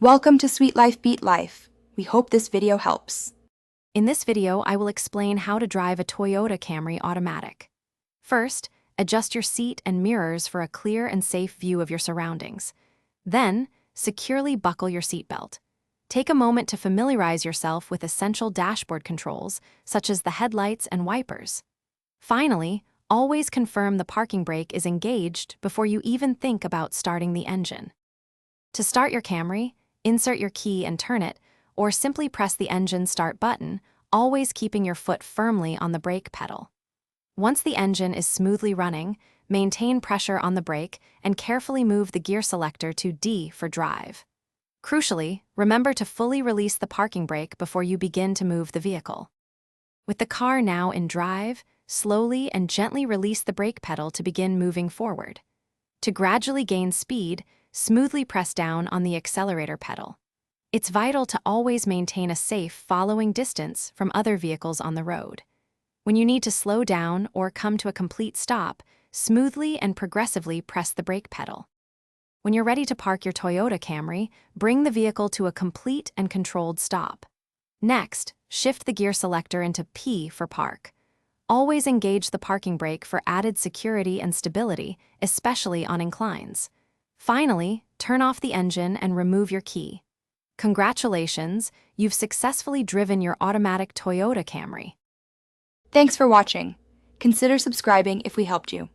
Welcome to Sweet Life Beat Life. We hope this video helps. In this video, I will explain how to drive a Toyota Camry automatic. First, adjust your seat and mirrors for a clear and safe view of your surroundings. Then, securely buckle your seatbelt. Take a moment to familiarize yourself with essential dashboard controls, such as the headlights and wipers. Finally, always confirm the parking brake is engaged before you even think about starting the engine. To start your Camry, insert your key and turn it, or simply press the engine start button, always keeping your foot firmly on the brake pedal. Once the engine is smoothly running, maintain pressure on the brake and carefully move the gear selector to D for drive. Crucially, remember to fully release the parking brake before you begin to move the vehicle. With the car now in drive, slowly and gently release the brake pedal to begin moving forward. To gradually gain speed, smoothly press down on the accelerator pedal. It's vital to always maintain a safe following distance from other vehicles on the road. When you need to slow down or come to a complete stop, smoothly and progressively press the brake pedal. When you're ready to park your Toyota Camry, bring the vehicle to a complete and controlled stop. Next, shift the gear selector into P for park. Always engage the parking brake for added security and stability, especially on inclines. Finally, turn off the engine and remove your key. Congratulations, you've successfully driven your automatic Toyota Camry. Thanks for watching. Consider subscribing if we helped you.